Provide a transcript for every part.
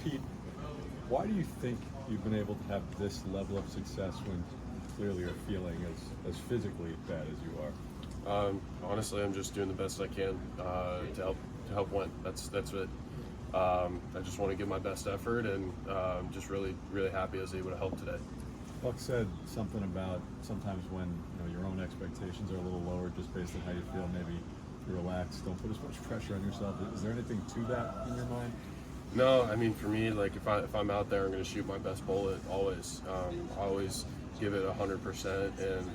Pete, why do you think you've been able to have this level of success when clearly are feeling as physically bad as you are? Honestly, I'm just doing the best I can to help win. That's it. I just want to give my best effort, and I'm just really happy I was able to help today. Buck said something about sometimes when your own expectations are a little lower, just based on how you feel, maybe you relax, don't put as much pressure on yourself. Is there anything to that in your mind? No, I mean, for me, like if I'm out there, I'm going to shoot my best bullet always. I always give it 100%, and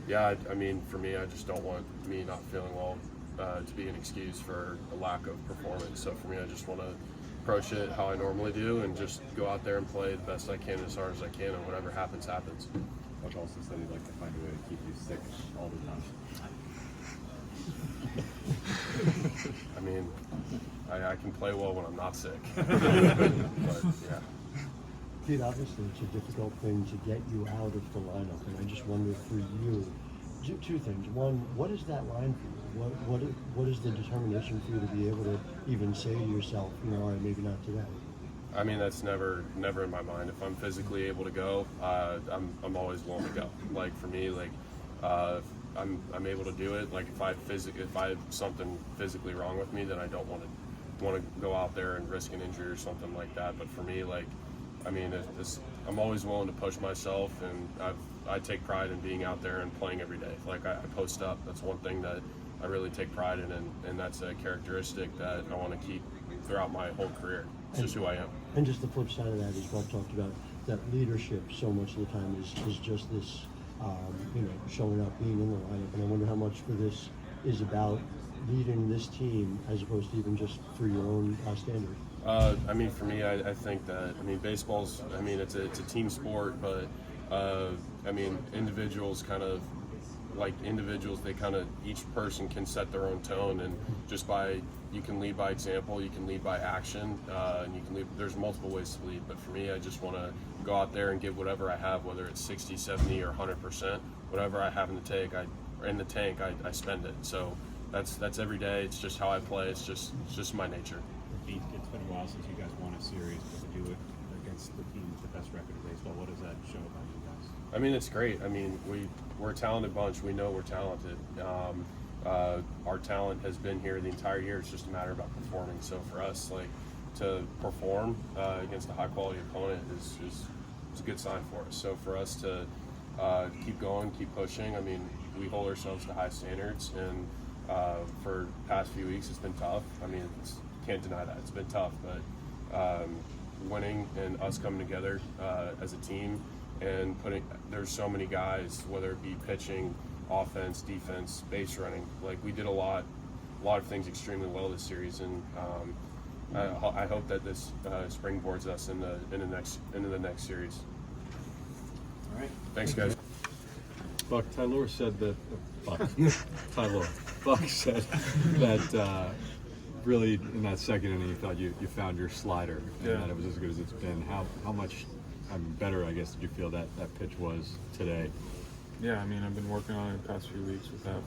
yeah, I mean, for me, I just don't want me not feeling well to be an excuse for a lack of performance. So for me, I just want to approach it how I normally do and just go out there and play the best I can as hard as I can, and whatever happens, happens. Buck also said he'd like to find a way to keep you sick all the time. I mean, I can play well when I'm not sick. But yeah. Pete, obviously it's a difficult thing to get you out of the lineup, and I just wonder for you, two things. One, what is that line for you? What is the determination for you to be able to even say to yourself, all right, maybe not today? I mean, that's never in my mind. If I'm physically able to go, I'm always willing to go. Like for me, like I'm able to do it. Like if I have something physically wrong with me, then I don't want to go out there and risk an injury or something like that. But for me, like, I mean, I'm always willing to push myself, and I take pride in being out there and playing every day. Like I post up. That's one thing that I really take pride in, and that's a characteristic that I want to keep throughout my whole career. It's just who I am. And just the flip side of that is Buck talked about that leadership so much of the time is just this, showing up, being in the lineup. And I wonder how much for this is about leading this team as opposed to even just for your own standard. I mean, for me, I think that, baseball's, it's a team sport, but, individuals they kind of, each person can set their own tone, and just you can lead by example, you can lead by action, and you can lead, there's multiple ways to lead, but for me, I just want to go out there and give whatever I have, whether it's 60, 70, or 100%, whatever I have in the tank, I spend it. So that's every day. It's just how I play. It's just my nature. It's been a while since you guys won a series, but to do it against the team with the best record in baseball, what does that show about you guys? It's great. We're a talented bunch. We know we're talented. Our talent has been here the entire year. It's just a matter about performing. So for us, to perform against a high-quality opponent is a good sign for us. So for us to keep going, keep pushing, we hold ourselves to high standards, and for the past few weeks it's been tough. Can't deny that. It's been tough, but winning and us coming together as a team and there's so many guys, whether it be pitching, offense, defense, base running. We did a lot of things extremely well this series, and I hope that this springboards us in the next series. All right. Thanks, guys. Buck, Tylor said that. Buck said that really in that second inning you thought you found your slider, and that it was as good as it's been. How much better, I guess, did you feel that pitch was today? Yeah, I've been working on it the past few weeks with that.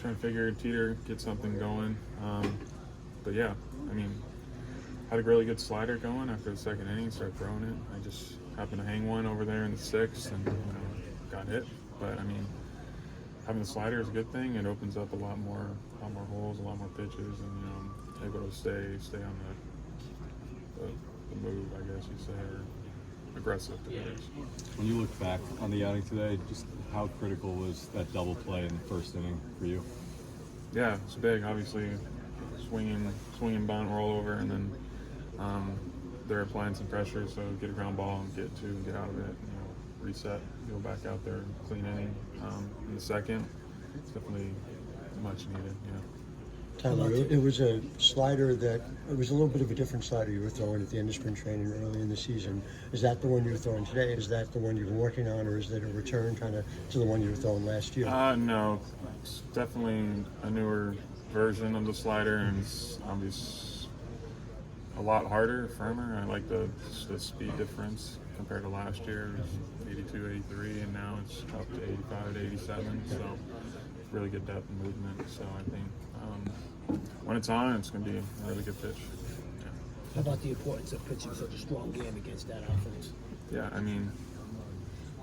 Trying to figure Tylor, get something going. But yeah, had a really good slider going after the second inning, started throwing it. I just happened to hang one over there in the sixth and got hit. But having the slider is a good thing. It opens up a lot more holes, a lot more pitches, and able to stay on the move, I guess you say, or aggressive. When you look back on the outing today, just how critical was that double play in the first inning for you? Yeah, it's big. Obviously, swinging bunt rollover, and then they're applying some pressure, so get a ground ball and get out of it. Reset, go back out there, clean inning. In the second, it's definitely much needed. Tylor, it was a slider that, it was a little bit of a different slider you were throwing at the end of spring training early in the season. Is that the one you were throwing today? Is that the one you've been working on, or is that a return to the one you were throwing last year? No, it's definitely a newer version of the slider, and it's obviously a lot harder, firmer. I like the speed difference compared to last year. It was 82, 83, and now it's up to 85 to 87. So really good depth and movement. So I think when it's on, it's going to be a really good pitch. Yeah. How about the importance of pitching such a strong game against that offense? Yeah, I mean,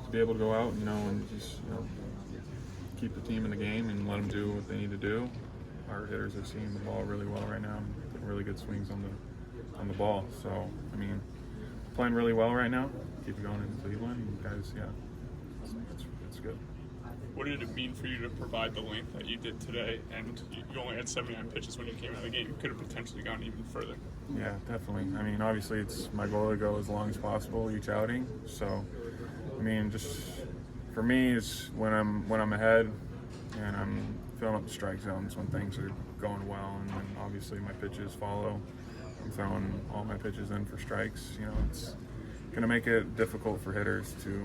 to be able to go out, and just, keep the team in the game and let them do what they need to do. Our hitters are seeing the ball really well right now, putting really good swings on the ball. So, I mean, playing really well right now. Keep it going in Cleveland, and guys. Yeah, it's good. What did it mean for you to provide the length that you did today? And you only had 79 pitches when you came out of the game. You could have potentially gone even further. Yeah, definitely. I mean, obviously, it's my goal to go as long as possible each outing. So, I mean, just for me, is when I'm ahead and I'm filling up the strike zones when things are going well, and then obviously my pitches follow. I'm throwing all my pitches in for strikes. It's going to make it difficult for hitters to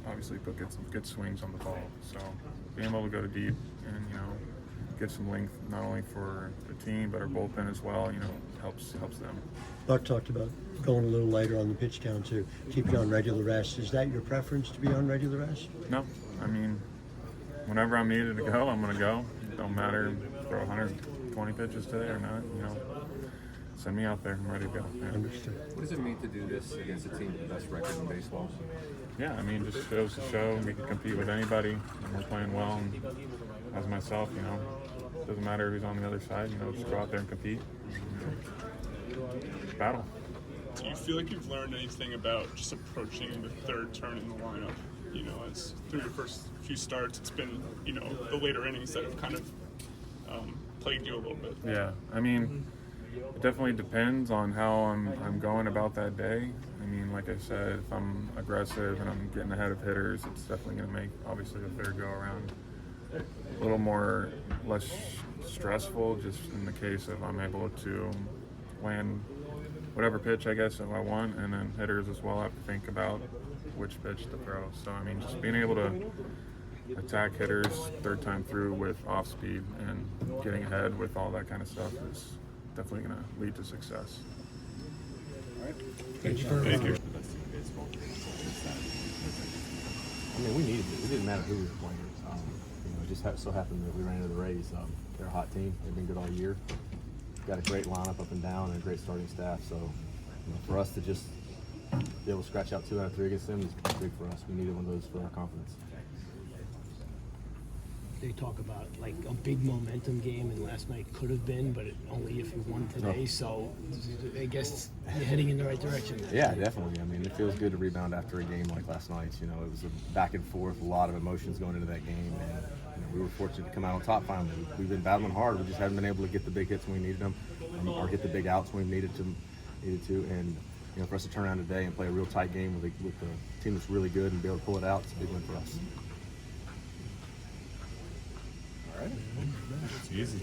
obviously put good swings on the ball. So being able to go to deep and get some length not only for the team but our bullpen as well, helps them. Buck talked about going a little lighter on the pitch count to keep you on regular rest. Is that your preference, to be on regular rest? No, I mean, whenever I'm needed to go, I'm going to go. It don't matter if I throw 120 pitches today or not. Send me out there. I'm ready to go. Yeah. Understood. What does it mean to do this against a team with the best record in baseball? Yeah, I mean, just goes to show we can compete with anybody, and we're playing well. And as myself, doesn't matter who's on the other side. Just go out there and compete. Battle. Do you feel like you've learned anything about just approaching the third turn in the lineup? As through your first few starts, it's been, the later innings that have kind of plagued you a little bit. Yeah, I mean, it definitely depends on how I'm going about that day. I mean, like I said, if I'm aggressive and I'm getting ahead of hitters, it's definitely going to make, obviously, the third go around a little less stressful, just in the case of I'm able to land whatever pitch, I guess, if I want, and then hitters as well have to think about which pitch to throw. So, I mean, just being able to attack hitters third time through with off speed and getting ahead with all that kind of stuff is definitely going to lead to success. Thank you. I mean, we needed it. It didn't matter who we were playing. It just so happened that we ran into the Rays. They're a hot team. They've been good all year. Got a great lineup up and down and a great starting staff. So, for us to just be able to scratch out 2 out of 3 against them is big for us. We needed one of those for our confidence. They talk about like a big momentum game, and last night could have been, but only if you won today. So I guess you're heading in the right direction. Yeah, definitely. I mean, it feels good to rebound after a game like last night. It was a back and forth, a lot of emotions going into that game, and we were fortunate to come out on top finally. We've been battling hard. We just haven't been able to get the big hits when we needed them, or get the big outs when we needed to. And for us to turn around today and play a real tight game with a team that's really good and be able to pull it out, it's a big win for us. It's easy.